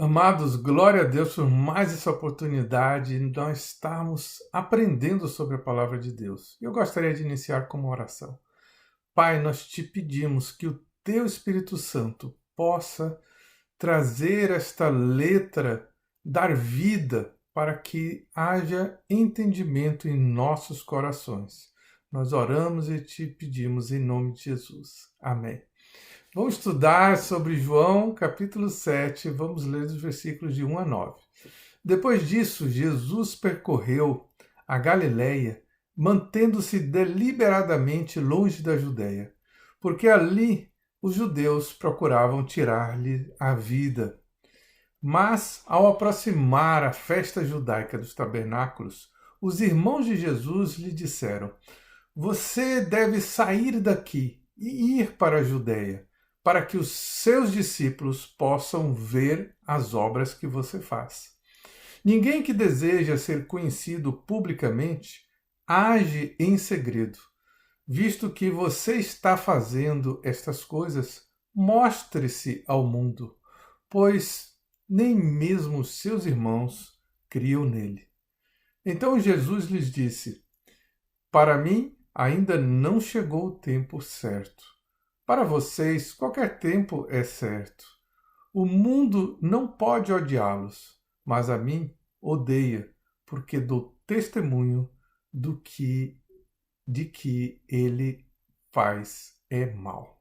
Amados, glória a Deus por mais essa oportunidade de nós estarmos aprendendo sobre a palavra de Deus. Eu gostaria de iniciar com uma oração. Pai, nós te pedimos que o teu Espírito Santo possa trazer esta letra, dar vida para que haja entendimento em nossos corações. Nós oramos e te pedimos em nome de Jesus. Amém. Vamos estudar sobre João, capítulo 7, vamos ler os versículos de 1 a 9. Depois disso, Jesus percorreu a Galiléia, mantendo-se deliberadamente longe da Judéia, porque ali os judeus procuravam tirar-lhe a vida. Mas, ao aproximar a festa judaica dos tabernáculos, os irmãos de Jesus lhe disseram: Você deve sair daqui e ir para a Judéia, para que os seus discípulos possam ver as obras que você faz. Ninguém que deseja ser conhecido publicamente age em segredo. Visto que você está fazendo estas coisas, mostre-se ao mundo, pois nem mesmo os seus irmãos criam nele. Então Jesus lhes disse: Para mim ainda não chegou o tempo certo. Para vocês, qualquer tempo é certo. O mundo não pode odiá-los, mas a mim odeia, porque dou testemunho de que ele faz é mal.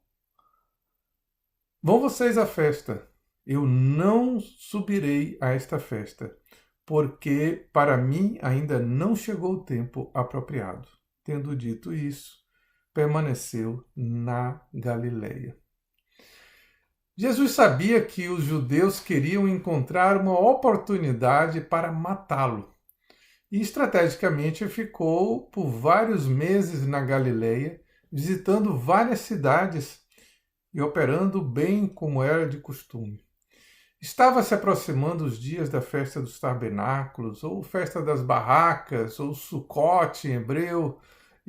Vão vocês à festa. Eu não subirei a esta festa, porque para mim ainda não chegou o tempo apropriado. Tendo dito isso, permaneceu na Galileia. Jesus sabia que os judeus queriam encontrar uma oportunidade para matá-lo e estrategicamente ficou por vários meses na Galileia, visitando várias cidades e operando bem como era de costume. Estava se aproximando os dias da festa dos tabernáculos, ou festa das barracas, ou Sucote em hebreu,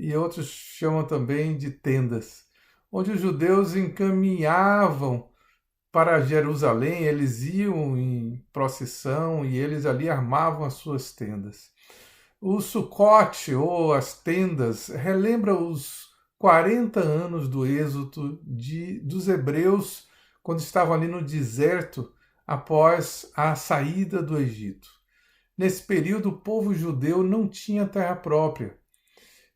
e outros chamam também de tendas, onde os judeus encaminhavam para Jerusalém, eles iam em procissão e eles ali armavam as suas tendas. O Sucote, ou as tendas, relembra os 40 anos do êxodo dos hebreus, quando estavam ali no deserto após a saída do Egito. Nesse período, o povo judeu não tinha terra própria.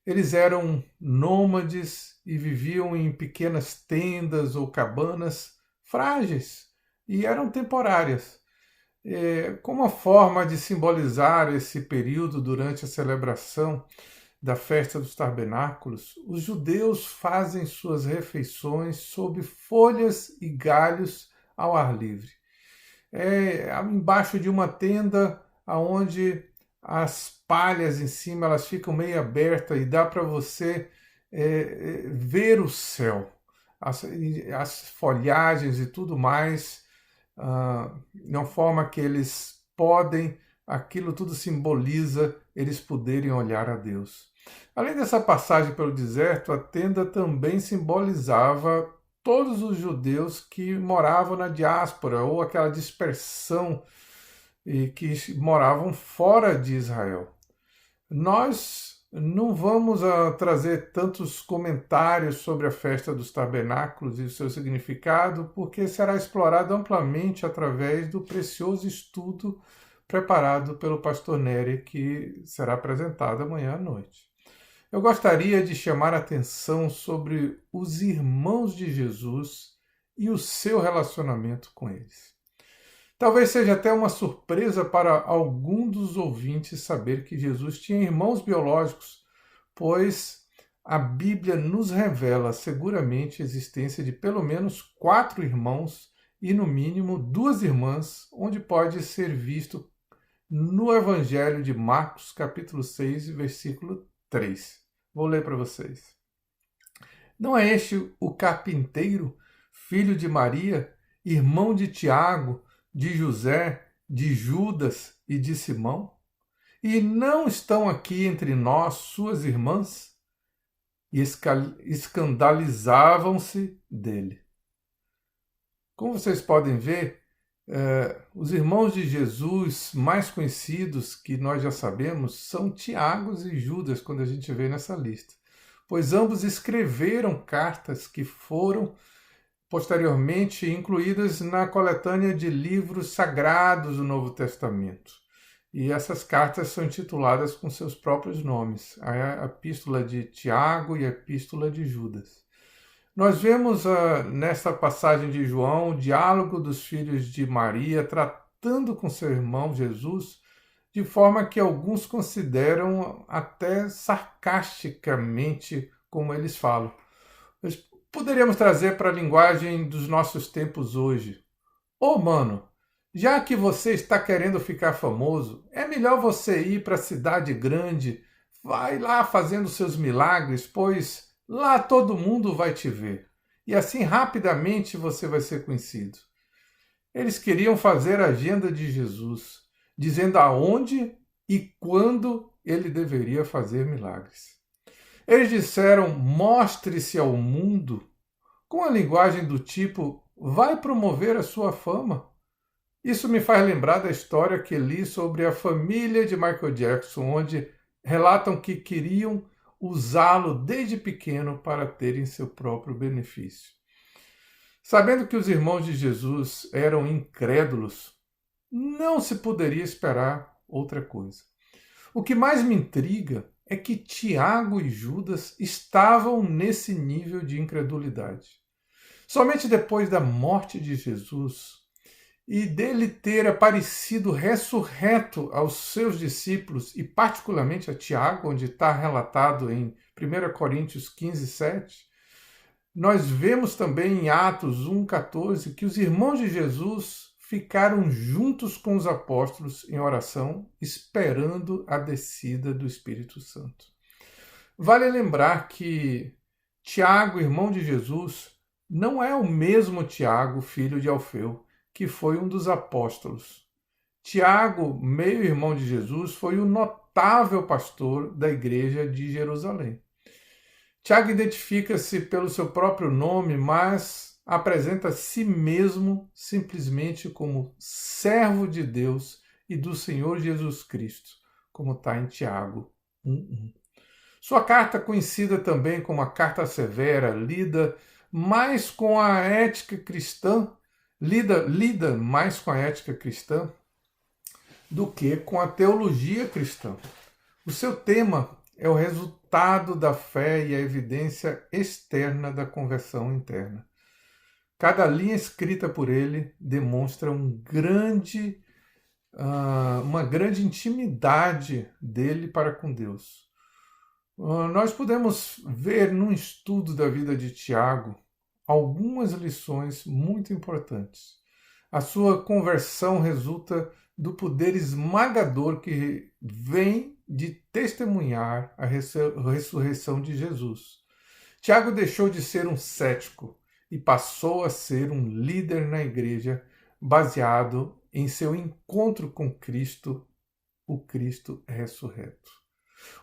Eles eram nômades e viviam em pequenas tendas ou cabanas frágeis e eram temporárias. Como uma forma de simbolizar esse período durante a celebração da festa dos tabernáculos, os judeus fazem suas refeições sob folhas e galhos ao ar livre. Embaixo de uma tenda onde as palhas em cima elas ficam meio abertas e dá para você ver o céu, as folhagens e tudo mais, de uma forma que eles podem, aquilo tudo simboliza eles poderem olhar a Deus. Além dessa passagem pelo deserto, a tenda também simbolizava todos os judeus que moravam na diáspora, ou aquela dispersão e que moravam fora de Israel. Nós não vamos trazer tantos comentários sobre a festa dos tabernáculos e o seu significado, porque será explorado amplamente através do precioso estudo preparado pelo pastor Nery, que será apresentado amanhã à noite. Eu gostaria de chamar a atenção sobre os irmãos de Jesus e o seu relacionamento com eles. Talvez seja até uma surpresa para algum dos ouvintes saber que Jesus tinha irmãos biológicos, pois a Bíblia nos revela seguramente a existência de pelo menos 4 irmãos e, no mínimo, 2 irmãs, onde pode ser visto no Evangelho de Marcos, capítulo 6, versículo 3. Vou ler para vocês. Não é este o carpinteiro, filho de Maria, irmão de Tiago, de José, de Judas e de Simão? E não estão aqui entre nós suas irmãs? E escandalizavam-se dele. Como vocês podem ver, Os irmãos de Jesus mais conhecidos, que nós já sabemos, são Tiago e Judas, quando a gente vê nessa lista. Pois ambos escreveram cartas que foram posteriormente incluídas na coletânea de livros sagrados do Novo Testamento. E essas cartas são intituladas com seus próprios nomes, a Epístola de Tiago e a Epístola de Judas. Nós vemos nesta passagem de João o diálogo dos filhos de Maria tratando com seu irmão Jesus de forma que alguns consideram até sarcasticamente como eles falam. Nós poderíamos trazer para a linguagem dos nossos tempos hoje. Ô mano, já que você está querendo ficar famoso, é melhor você ir para a cidade grande, vai lá fazendo seus milagres, pois lá todo mundo vai te ver. E assim rapidamente você vai ser conhecido. Eles queriam fazer a agenda de Jesus, dizendo aonde e quando ele deveria fazer milagres. Eles disseram: mostre-se ao mundo, com a linguagem do tipo: vai promover a sua fama. Isso me faz lembrar da história que li sobre a família de Michael Jackson, onde relatam que queriam usá-lo desde pequeno para terem seu próprio benefício. Sabendo que os irmãos de Jesus eram incrédulos, não se poderia esperar outra coisa. O que mais me intriga é que Tiago e Judas estavam nesse nível de incredulidade. Somente depois da morte de Jesus e dele ter aparecido ressurreto aos seus discípulos, e particularmente a Tiago, onde está relatado em 1 Coríntios 15, 7, nós vemos também em Atos 1,14 que os irmãos de Jesus ficaram juntos com os apóstolos em oração, esperando a descida do Espírito Santo. Vale lembrar que Tiago, irmão de Jesus, não é o mesmo Tiago, filho de Alfeu, que foi um dos apóstolos. Tiago, meio-irmão de Jesus, foi o notável pastor da igreja de Jerusalém. Tiago identifica-se pelo seu próprio nome, mas apresenta a si mesmo simplesmente como servo de Deus e do Senhor Jesus Cristo, como está em Tiago 1:1. Sua carta, conhecida também como a Carta Severa, lida mais com a ética cristã, lida mais com a ética cristã do que com a teologia cristã. O seu tema é o resultado da fé e a evidência externa da conversão interna. Cada linha escrita por ele demonstra uma grande intimidade dele para com Deus. Nós podemos ver num estudo da vida de Tiago algumas lições muito importantes. A sua conversão resulta do poder esmagador que vem de testemunhar a ressurreição de Jesus. Tiago deixou de ser um cético e passou a ser um líder na igreja, baseado em seu encontro com Cristo, o Cristo ressurreto.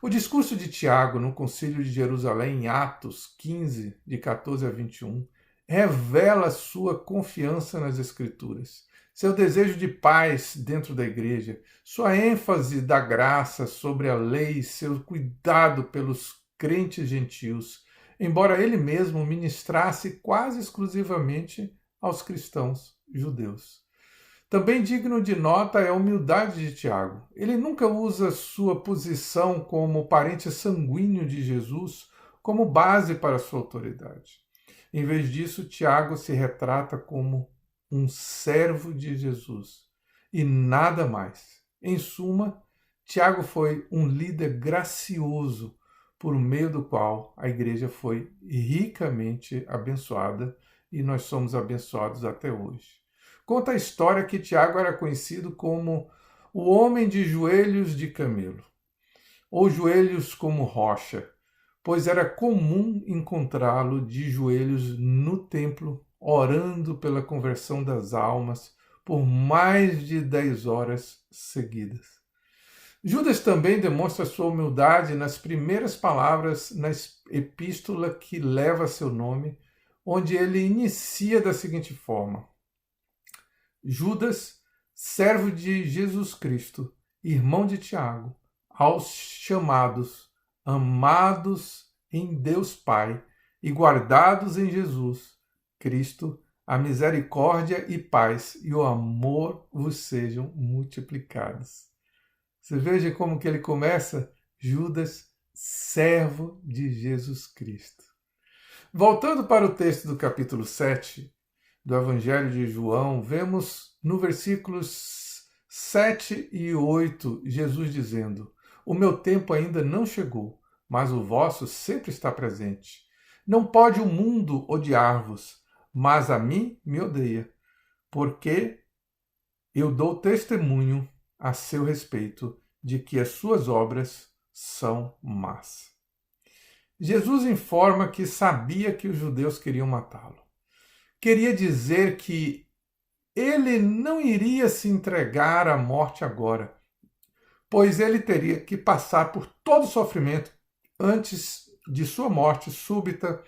O discurso de Tiago no Concílio de Jerusalém, em Atos 15, de 14 a 21, revela sua confiança nas Escrituras, seu desejo de paz dentro da igreja, sua ênfase da graça sobre a lei, seu cuidado pelos crentes gentios, embora ele mesmo ministrasse quase exclusivamente aos cristãos judeus. Também digno de nota é a humildade de Tiago. Ele nunca usa sua posição como parente sanguíneo de Jesus como base para sua autoridade. Em vez disso, Tiago se retrata como um servo de Jesus e nada mais. Em suma, Tiago foi um líder gracioso por meio do qual a igreja foi ricamente abençoada e nós somos abençoados até hoje. Conta a história que Tiago era conhecido como o homem de joelhos de camelo, ou joelhos como rocha, pois era comum encontrá-lo de joelhos no templo, orando pela conversão das almas por mais de 10 horas seguidas. Judas também demonstra sua humildade nas primeiras palavras na epístola que leva seu nome, onde ele inicia da seguinte forma: Judas, servo de Jesus Cristo, irmão de Tiago, aos chamados, amados em Deus Pai e guardados em Jesus Cristo, a misericórdia e paz e o amor vos sejam multiplicados. Você veja como que ele começa? Judas, servo de Jesus Cristo. Voltando para o texto do capítulo 7 do Evangelho de João, vemos no versículos 7 e 8 Jesus dizendo: O meu tempo ainda não chegou, mas o vosso sempre está presente. Não pode o mundo odiar-vos, mas a mim me odeia, porque eu dou testemunho a seu respeito de que as suas obras são más. Jesus informa que sabia que os judeus queriam matá-lo. Queria dizer que ele não iria se entregar à morte agora, pois ele teria que passar por todo o sofrimento antes de sua morte súbita,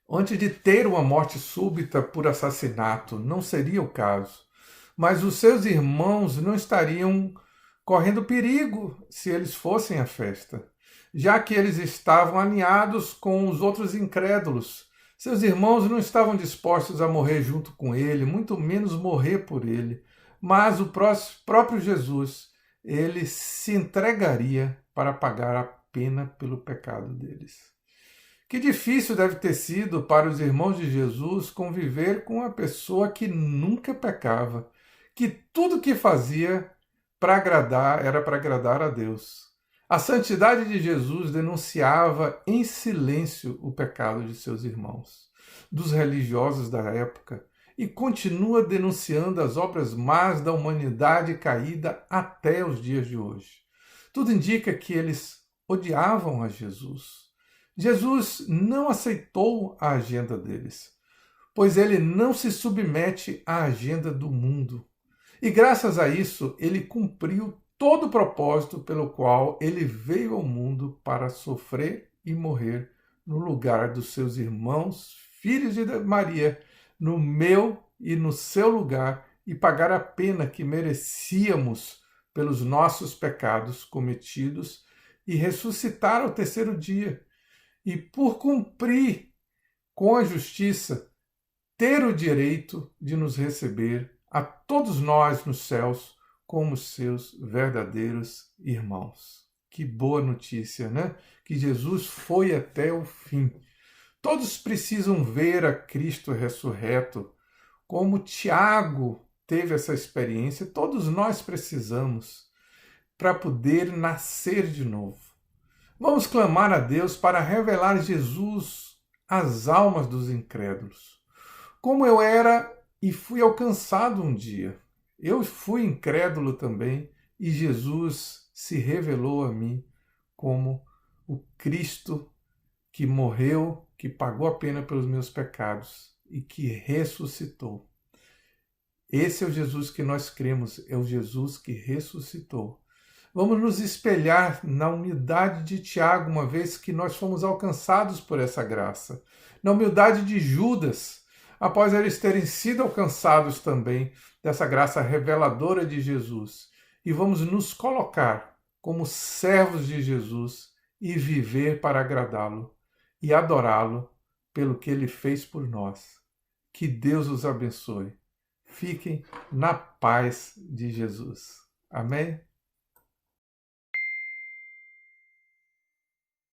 antes de ter uma morte súbita por assassinato. Não seria o caso. Mas os seus irmãos não estariam correndo perigo se eles fossem à festa, já que eles estavam alinhados com os outros incrédulos. Seus irmãos não estavam dispostos a morrer junto com ele, muito menos morrer por ele. Mas o próprio Jesus, ele se entregaria para pagar a pena pelo pecado deles. Que difícil deve ter sido para os irmãos de Jesus conviver com uma pessoa que nunca pecava, que tudo que fazia era para agradar a Deus. A santidade de Jesus denunciava em silêncio o pecado de seus irmãos, dos religiosos da época, e continua denunciando as obras más da humanidade caída até os dias de hoje. Tudo indica que eles odiavam a Jesus. Jesus não aceitou a agenda deles, pois ele não se submete à agenda do mundo. E graças a isso, ele cumpriu todo o propósito pelo qual ele veio ao mundo para sofrer e morrer no lugar dos seus irmãos, filhos de Maria, no meu e no seu lugar, e pagar a pena que merecíamos pelos nossos pecados cometidos e ressuscitar ao terceiro dia. E por cumprir com a justiça, ter o direito de nos receber a todos nós nos céus como seus verdadeiros irmãos. Que boa notícia, né? Que Jesus foi até o fim. Todos precisam ver a Cristo ressurreto, como Tiago teve essa experiência, todos nós precisamos para poder nascer de novo. Vamos clamar a Deus para revelar Jesus às almas dos incrédulos. Como eu era e fui alcançado um dia. Eu fui incrédulo também e Jesus se revelou a mim como o Cristo que morreu, que pagou a pena pelos meus pecados e que ressuscitou. Esse é o Jesus que nós cremos, é o Jesus que ressuscitou. Vamos nos espelhar na humildade de Tiago, uma vez que nós fomos alcançados por essa graça. Na humildade de Judas, após eles terem sido alcançados também dessa graça reveladora de Jesus. E vamos nos colocar como servos de Jesus e viver para agradá-lo e adorá-lo pelo que ele fez por nós. Que Deus os abençoe. Fiquem na paz de Jesus. Amém?